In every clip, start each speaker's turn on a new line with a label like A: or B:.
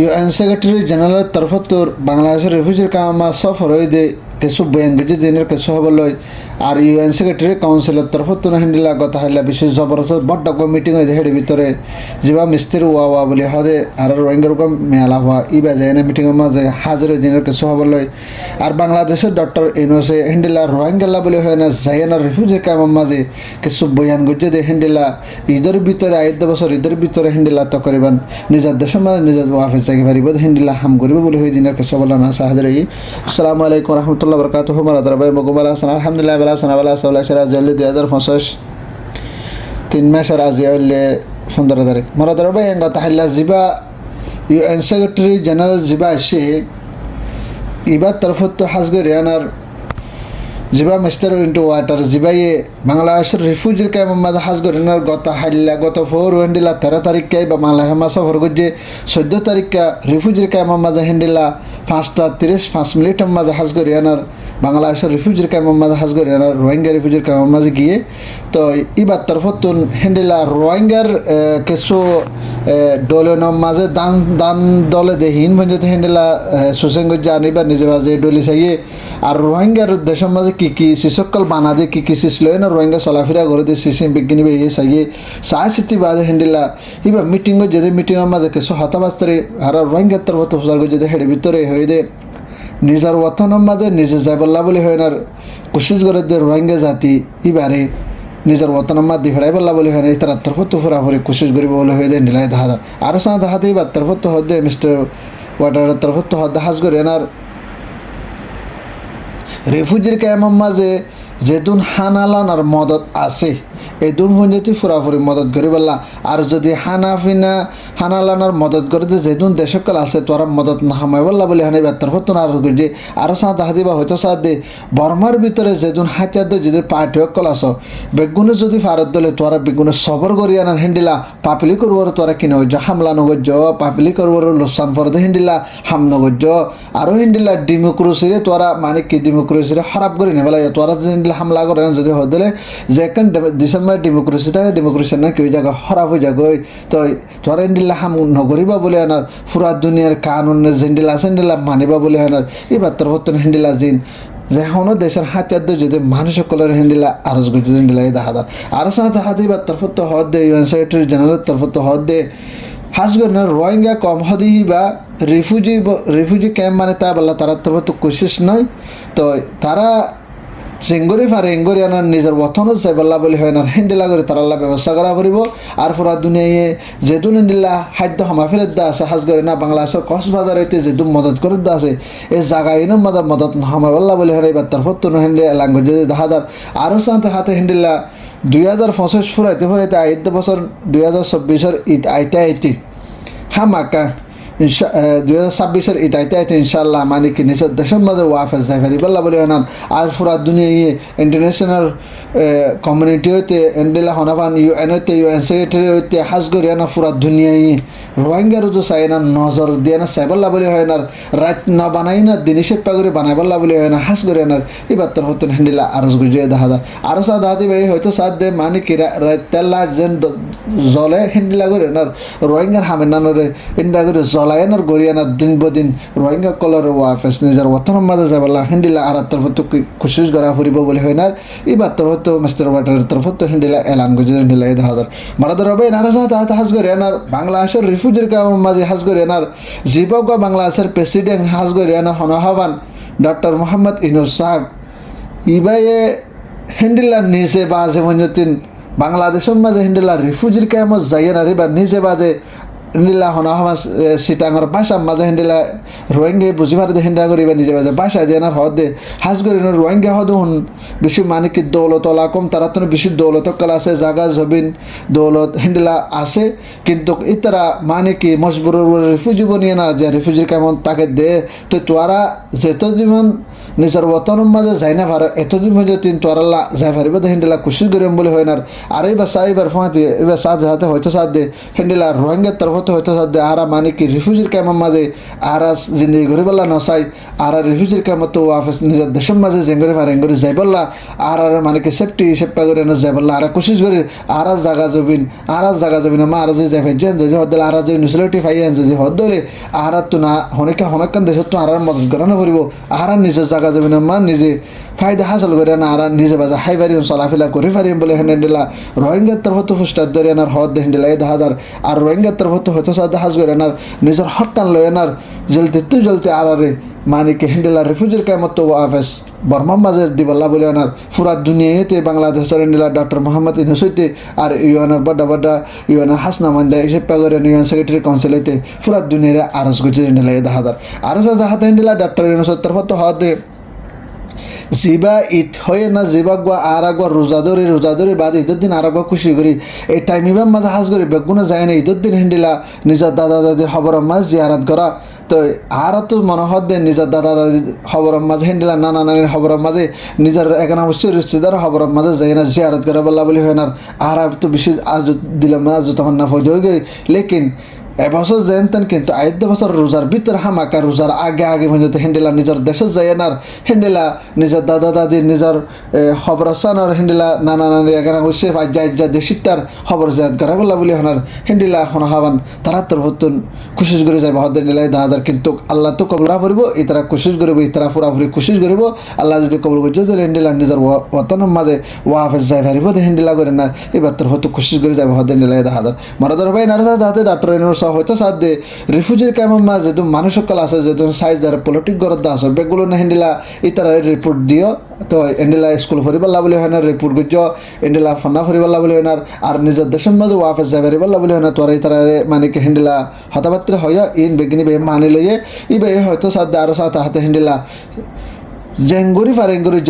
A: UN secretary জেনারেলের তরফত বাংলাদেশের রিফিউজির কামা সফর হয়ে দে কিছু বয়ান গেছে দিনের কিছু হবলয় আর ইউএন সেক্রেটারি কাউন্সিলের তরফত না হিন্দিলা গত হাইলা বিশেষ জবরদস্ত বড় মিটিং হয়ে হেডি ভিতরে যা মিস্ত্রি ওয়া বলে হদে আর রোহিঙ্গার মেলা হওয়া ই বাজে এনে মিটিংয়ের মাঝে হাজির দিনের কিছু হবলয় আর বাংলাদেশের ডক্টর ইনোসে হিন্দিলা রোহিঙ্গাল্লা বলে হয় না জাইনা রিফিউজির কামের মাঝে কিছু বয়ান গেছে দে হিন্দিলা ঈদের ভিতরে আইদ বছর ঈদের ভিতরে হিন্দিলা তো করিবান নিজের দেশের মাঝে নিজের ওয়াফিস থাকি পারিব হিন্দিলা হাম করিব বলে হয়ে দিনের কিছু বলা না সাহায্য আসসালামু আলাইকুম রহমতুল্লাহ বরকাতুহ মারাদার ভাই মকুমাল হাসান আলহামদুলিল্লাহ বেলা সানাবালা সাল্লাহ সেরা জল্দি 2025 3 মাসের আজি হইলে 15 তারিখ মারাদার ভাই এঙ্গা তাহিল্লা জিবা ইউএন সেক্রেটারি জেনারেল জিবা আসে ইবার তরফত হাজগে রিয়ানার জিবা মিস্টার ইন্টু ওয়াটার জিবাইয়ে বাংলাদেশের রিফিউজির কামে মাঝে হাজগে রিয়ানার গত ফোর ওয়েন্ডিলা 13 তারিখে বা বাংলাদেশ মাসে ফরগজে 14 তারিখে রিফিউজির কামে মাঝে হিন্দিলা 5:35 মাঝে হাজগে রিয়ানার বাংলাদেশের রিফিউজির কামের মাঝে হাজগর রোহিঙ্গা রিফিউজির কামের মাঝে গিয়ে তো ইবার তরফতুন হেন্ডিলা রোহিঙ্গার কিছু দলের মাঝে দান দলে দেহীন ভঞ্জতে হেন্ডিলা সুসেঙ্গ জানিবার নিজে মাঝে ডলি চাইয়ে আর রোহিঙ্গার দেশের মাঝে কি শিশকল বানা দিয়ে কি শিশল না রোহিঙ্গা চলাফেরা করে দিয়ে সিসিম বিজ্ঞানী বেয়ে চাইয়ে চাই চিঠি বাজে হেন্ডিলা ইবার মিটিংও যদি মিটিংয়ের মাঝে কিছু হতাবাস্তরে আর রোহিঙ্গার তরফত প্রচার করে যদি হেডে ভিতরে হয়ে দে নিজের ওয়াতনের মাঝে নিজে যাইবল্লা বলে হয় না কোশিশ করে যে রোহিঙ্গা জাতি ইবারে নিজের ওয়াতনের মাঝে ফেরাই বললা বলে হয় না তার তরফত ফুরাফুরি কোশিশ করিব বলে হয়ে দেয় নিলাই দাহাদার আরও সাঁ দাহাতে এবার তরফত হদে মিস্টার ওয়াটারের তরফত হদে হাজ করে এনার রেফিউজির ক্যাম্পের মাঝে যেদুন হানালানার মদত আছে এদুন হঞ্জতি ফুরাফুরি মদত করি বললা আর যদি হানালানার মদত করে যে যেদুন দেশকাল আছে তোরা মদত না হামাই বললা বলে হানি বেতার হতো না আর যে আরও সাঁ দাহা দিবা হয়তো সাথ দে বর্মার ভিতরে যেদুন হাতিয়ার দে যদি পার্টিসকল আস বেগুনে যদি ফারত দলে তোরা বেগুনে সবর করি আনার হেন্ডিলা পাপিলি করবর তোরা কিনে হইজ হামলা নগর্য পাপিলি করবর লোসান ফরদে হেন্ডিলা হাম নগর্য আরও হেন্ডিলা ডেমোক্রেসিরে তোরা মানে কি ডেমোক্রেসিরে খারাপ করে নেবেলা তোরা হেন্ডিলা হামলা করে যদি হদলে যে কেন ডিসেম্বর ডেমোক্রেসি না কেউ জায়গা খারাপ হয়ে যাগই তো তোরা হেন্ডিলা হাম নগরিবা বলে আনার ফুরা দুনিয়ার কানুন হেন্ডিলা আছে হেন্ডিলা মানিবা বলে আনার এবার তোর হতো হেন্ডিলা জিন যে কোনো দেশের হাতিয়ার দিয়ে যদি মানুষ সকলের হেন্ডিলা আরজ গতি হেন্ডিলা এই দেখা যায় আর সাথে হাতে এবার তরফত হদ দে ইউএন সেক্রেটারি জেনারেল তরফত হদ দে হাজগর রোহিঙ্গা কম হদি বা রিফিউজি ক্যাম্প মানে তা বললা তারা তরফত কোশিশ নয় তো তারা চেঙ্গুরি ফারে এঙ্গুরি আনার নিজের বথনও চাইবল্লা বলে হয় না হেন্ডিলা করে তারাল্লা ব্যবস্থা করা পড়ব আর পুরা দুনিয়ায় যেদুন হেন্ডিলা খাদ্য হামাফের দা আছে হাজ করে না বাংলাদেশের কক্সবাজার হইতে যেদুন মদত করে দা আছে এই জায়গা এনে মদত হামাবল্লা বলে হয় এবার তার হতো হেন্ডি লাঙ্গুয়েজ দাহাদার আরও সাথে হাতে হেন্ডিলা 2025 ফুরাইতে আইতে বছর 2024 ঈদ আইতে হামাকা 2026 ঈদ আইতে ইনশাল্লাহ মানে কি নিজের দেশের মধ্যে ওয়াফেস যাই ফেরি বললা বলে আনান আর পুরা দুনিয়া ইন্টারন্যাশনাল কমিউনিটি হইতে এন্ডেলা হনাফান ইউএন হইতে ইউএন সেক্রেটারি হইতে হাজ করি আনা পুরা দুনিয়ায় রোহিঙ্গারও তো চাই না নজর দিয়ে না চাই বললা বলে হয় না রাত না বানাই না দিনে সেপ্পা করে বানাই বললা বলে হয় না হাজ করে আনার এবার তোর হতো হেন্ডিলা আরো গুজিয়ে দেখা যায় আরও চা দাহাতে ভাই হয়তো সাথ দে মানে কি তেল লাইট যেন জলে হেন্ডিলা করে আনার রোহিঙ্গার হামের নানরে হেন্ডিলা করে জলায়নার গরিয়ানার দিন বদিন রোহিঙ্গা কলর ওয়াফেস নিজের ওয়াতনের মাঝে যাবলা হেন্ডিলা আর তরফত কোশিশ করা ফুরিব বলে হয় না এবার তোর হতো মিস্টার ওয়াটারের তরফত হেন্ডিলা এলান গুজিয়ে হেন্ডিলা এই দেখা যায় মারাদার হবে এনারা সাথে হাজ করে আনার বাংলাদেশের রিফিউজির কামের মাঝে হাজ করে আনার জীবক বাংলাদেশের প্রেসিডেন্ট হাজ করে আনার হনহাবান ডক্টর মোহাম্মদ ইউনূস সাহেব ইবাইয়ে হেন্ডিলা নিচে বাজে মঞ্জতিন বাংলাদেশের মাঝে হেন্ডিলা রিফিউজির কামত যাইয়ে না এবার নিচে বাজে হেন্ডিলা হনহামা সিটাঙর বাসা মাঝে হেন্ডিলা রোহিঙ্গা বুঝি পারে হেন্ডা করিবা নিজে বাজে বাসা দিয়ে না হদ দে হাজ করে রোহিঙ্গা হদ বেশি মানে কি দৌলত কম তারা তো বেশি দৌলত কলা আছে জাগা জবিন দৌলত হেন্ডিলা আছে কিন্তু ইতারা মানে কি মজবুর রিফিউজি বনিয়ে না যে রিফিউজির কেমন তাকে দে তো তোরা যেত জীবন নিজের ওতনের মাঝে যাই না পারো এতদিন হয়ে তিন তোরাল্লা যাই পারিব হেন্ডিলা কুশিশ করিম বলে হয় না আর এইবার চা এবার ফাঁতে এবার চা হাতে হয়তো চা দে হেন্ডিলা রোহিঙ্গার তরফ তরফত হয়তো সাথে আরা মানে কি রিফিউজির ক্যাম্পের মাঝে আরা জিন্দগি ঘুরে বললা নসাই আর রিফিউজির ক্যাম্প তো ওয়াফেস নিজের দেশের মাঝে জেঙ্গরে ফারেন করে যাই বললা আর মানে কি সেফটি সেপ্পা করে না যাই বললা আর কোশিশ করি আর জায়গা জবিন আমার আর যদি যাই ফেজেন যদি হদ আর যদি নিউসিলিটি ফাইয়েন যদি হদ ধরে আর তো না হনেকান দেশত তো আর মদত করানো পড়ব আর নিজের জায়গা জবিন আমার নিজে ফায়দা হাসল করে না আর নিজে বাজা হাই পারিম চলাফেরা করে পারিম বলে হেন্ডিলা রোহিঙ্গার তরফত ফুস্টার ধরে এনার হদ হেন্ডিলা এই দাহাদার আর রোহিঙ্গার তরফত হয়তো সাদা হাজ করে এনার নিজের হক কান লয় এনার জ্বলতে আরে মানে কি হেন্ডিলা রিফিউজির কামত তো ওয়াফেস বর্মার মাঝে দিবল্লা বলে ওনার পুরা দুনিয়াতে বাংলাদেশের হেন্ডিলা ডক্টর মোহাম্মদ ইউনূস হইতে আর ইউএনের বড় ইউএনের হাসনা মান্দা হিসেব করে ইউএন সেক্রেটারি কাউন্সিল হইতে পুরা দুনিয়ারে আরস গুজে হেন্ডিলা এই দাহাদার আরস দাহাতে হেন্ডিলা ডক্টর ইউনূসের তরফত হদে জিবা ঈদ হয়ে না জিবা গোয়া আর একবার রোজাদরি বাদ ঈদের দিন আর একবার খুশি করি এই টাইম ইবাম মাঝে হাজ করি বেগুনে যায় না ঈদের দিন হেন্ডিলা নিজের দাদা দাদির খবর মাঝ জিয়ারাত করা তো আর তো মনে হদ দেন নিজের দাদা দাদির খবর মাঝে হেন্ডিলা নানা নানির খবর মাঝে নিজের এখানে অবশ্যই রিশ্তেদার খবর মাঝে যায় না জিয়ারাত করা বললা বলি হয় না আর তো বেশি আজ দিলাম না আজ তখন না ফজ হয়ে গই লেকিন এবছর যেতেন কিন্তু আইদ্য বছর রোজার ভিতরে হামাকা রোজার আগে পর্যন্ত হেন্ডিলা নিজের দেশে যায় আর হেন্ডিলা নিজের দাদা দাদির নিজের খবর সানার হেন্ডিলা নানা নানি এখানে অবশ্যই যা দেশির তার খবর জায়দ করা বললা বলি হনার হেন্ডিলা হন হাবান তারা তোর হতুন কোশিশ করে যাবে হদের নিলাই দাদার কিন্তু আল্লাহ তো কবরা করব এই তারা কোশিশ করব এই তারা পুরাপুরি কোশিশ করব আল্লাহ যদি কবর করছে তাহলে হেন্ডিলা নিজের ওতনের মাঝে ওয়াফেস যাই পারিব হেন্ডিলা করে না এবার তোর হতো কোশিশ করে যাবে হদের নিলাই দাদার মারাদার ভাই নারা দাদা ডাক্তার হয়তো সাথে রিফিউজির ক্যাম্পের মাঝে যেহেতু মানুষ সকল আছে যেহেতু সাইজ দ্বারা পলিটিক গরত আছে বেগুলো না হেন্ডিলা ইতারা রিপোর্ট দিও তো এন্ডিলা স্কুল ফরিবাল্লা বলে হয় না রিপোর্ট গুজ এন্ডিলা ফান্না ফরিবাল্লা বলে হয় না আর নিজের দেশের মাঝে ওয়াফেস যাবে রিবাল্লা বলে হয় না তোরা ইতারা মানে কি হেন্ডিলা হতাবাত্রে হয় ইন বেগিনি বে মানি লইয়ে বে হয়তো সাথে আরো সাথে হাতে হেন্ডিলা জেঙ্গুরি ফারেঙ্গুরি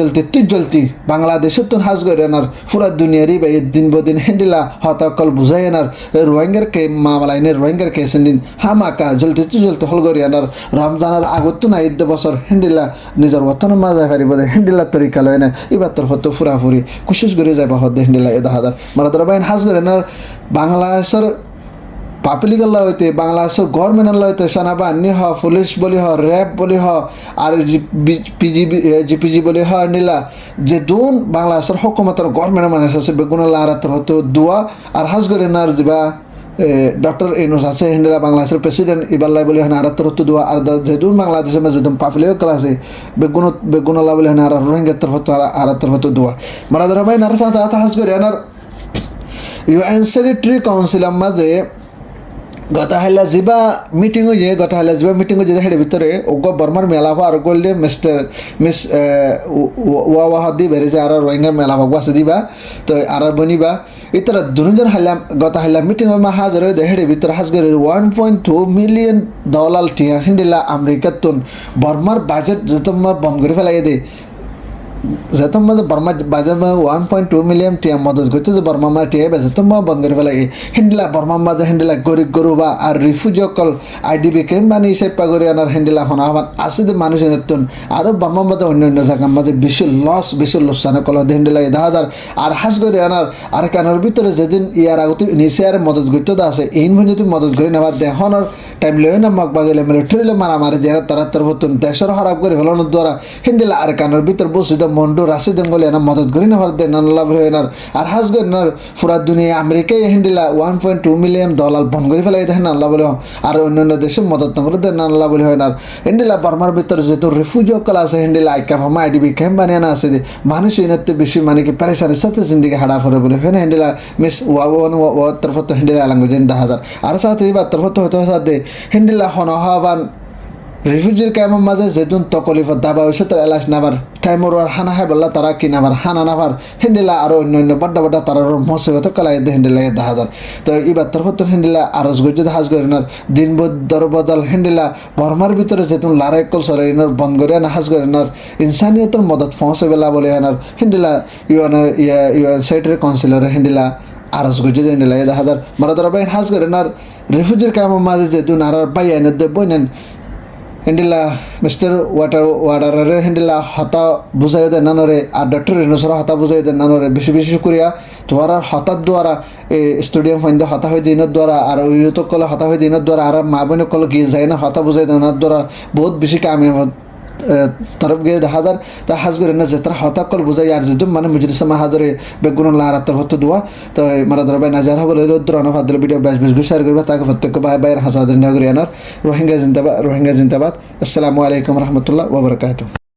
A: জ্বলতি বাংলাদেশের তো হাজ করে এনার পুরা দুনিয়ারই বা দিন বদিন হেন্ডিলা হতাকল বুঝাই এনার রোহিঙ্গার কে মামালাইনের রোহিঙ্গার কে সেদিন হামাকা জ্বলতে হল করি এনার রমজানের আগত তো না ঈদ বছর হেন্ডিলা নিজের বর্তমান মাজা ফারিব হেন্ডিলার তরিকা লয় না এবার তোর হতো ফুরাফুরি কোশিশ করে যাবা হদ হেন্ডিলা এ দাহাদার মারাদার বাইন হাজ করে এনার বাংলাদেশের পাবলিক আল্লাহ হইতে বাংলাদেশের গভর্নমেন্ট আল্লাহ হইতে সেনাবাহিনী হ পুলিশ বলি হ র্যাব বলি হ আর জিপিজি বলি হ নিলা যে দুন বাংলাদেশের হকুমতের গভর্নমেন্ট মানুষ আছে বেগুন আল্লাহ আর হতো দোয়া আর হাজ করে নার যা ডক্টর ইউনূস আছে হেন্ডিলা বাংলাদেশের প্রেসিডেন্ট ইবাল্লাই বলি হয় আর হতো দোয়া আর যেহেতু বাংলাদেশের মাঝে যেহেতু পাবলিক কলা আছে বেগুন আল্লাহ বলি হয় আর রোহিঙ্গার হতো আর হতো দোয়া মারাদার ভাই নার সাথে হাজ করে আনার ইউএন সেক্রেটারি কাউন্সিলের মাঝে গত হাইলা যা মিটিং হয়ে মিটিং হয়ে হেডের ভিতরে ওগ বর্মার মেলা আর গল্ডে মিস ওয়াহ দি বেড়েছে আর রোহিঙ্গার মেলা ভাগ আছে দিবা তো আর বনিবা ইতারা দুজন হাইলাম গত হাইলাম মিটিং মা হাজার হয়ে হেডের ভিতরে হাজ করে $1.2 মিলিয়ন টিয়া হিন্দিলা আমেরিকার তুন বর্মার বাজেট যেত বন্ধ করে ফেলাই দে যেহেতু মানে বর্মা বাজার $1.2 মিলিয়ন টিয়া মদত করতে যে বর্মা মা টিয়া বেছে তো বন্ধ করে ফেলাই হেন্ডিলা বর্মা মাঝে হেন্ডিলা গরু বা আর রিফিউজি অকল IDP ক্যাম্প মানে সেপা করে আনার হেন্ডিলা হনা হবান আছে যে মানুষ নতুন আরও বর্মা মাঝে অন্য জায়গার মাঝে বেশি লোকসান কল হেন্ডিলা দাহাদার আর হাস করে আনার আর কানার ভিতরে যেদিন ইয়ার আগতে নিচে আর মদত করতে আছে এই যদি মদত করে নেবার দেহনের টাইম লয় না মাক বাগিলে মিলিটারিলে মারামারি দিয়ে তারা তোর হতুন দেশের খারাপ করে ফেলানোর দ্বারা হেন্ডিলা আর কানার ভিতর বসে মন্ডু রাশিদ বলে না মদত করি না ভারত দেন লাভ হয়ে নার আর হাজ গনার পুরা দুনিয়া আমেরিকায় হেন্ডিলা $1.2 মিলিয়ন বন্ধ করে ফেলাই দেখেন আল্লাহ বলে আর অন্যান্য দেশে মদত না করে দেন আল্লাহ বলে হয় না হেন্ডিলা বর্মার ভিতরে যেহেতু রিফিউজি অকল আছে হেন্ডিলা আইকা ভামা IDP ক্যাম্প বানিয়ে না আছে মানুষ এনাতে বেশি মানে কি প্যারেশানের সাথে জিন্দিগি হাড়া ফরে বলে হয় না হেন্ডিলা মিস ওয়া তরফত হেন্ডিলা আলাঙ্গুজেন 10,000 আর সাথে এবার তরফত হতে সাথে হেন্ডিলা হনহাবান রিফিউজির ক্যাম্পের মাঝে যেদিন তকলিফত দাবা হয়েছে তার এলাচ নাবার টাইমর আর হানা হাই বললা তারা কি নাবার হানা নাবার হেন্ডিলা আরও অন্য বড্ডা তারা মসেবত কালাই হেন্ডিলা 10,000 তো এবার তোর হতো হেন্ডিলা আরজ গজ্জে হাজ গরিনার দিন দরবদল হেন্ডিলা বর্মার ভিতরে যেতুন লারাই কল সরে এনার বন্ধ করে না হাজ গরিনার ইনসানিয়তর মদত পৌঁছে বেলা বলে এনার হেন্ডিলা ইউএন সেক্রেটারি কাউন্সিলর হেন্ডিলা আরজ গজ্জে হেন্ডিলা 10,000 মারাদার বাইন হাজ গরিনার রিফিউজির ক্যাম্পের মাঝে যেতুন আর বাই আইনের বইনেন হেন্ডিলা মিস্টার ওয়াটারের হেন্ডিলা হতা বুঝাই দেন নানরে আর ডক্টর ইউনূসের হতা বুঝাই দেন নানরে বেশি শুক্রিয়া তোরা হঠাৎ দ্বারা স্টেডিয়াম ফাইন্দে হতা হয়ে দিনের দ্বারা আর ইউতক কলে হতা হয়ে দিনের দ্বারা আর মা বোনের কলে গিয়ে যায় না হতা বুঝাই দেওয়ার দ্বারা বহুত বেশি কামিয়াব তরফ গিয়ে দেখা যার তা হাজ করে না যে তারা হতা কল বুঝাই আর যেহেতু মানে মুজরিসমা হাজারে বেগুন লারাত্তর হতো দোয়া তো মারা ধরা ভাই নাজার হবে দ্রোণ ফাদলে ভিডিও বেশ বেশ শেয়ার করবে তাকে প্রত্যেক ভাই ভাইয়ের হাজার করি আনার রোহিঙ্গা জিন্দাবাদ আসসালামু আলাইকুম রহমতুল্লাহ ওবরাকাতুহ।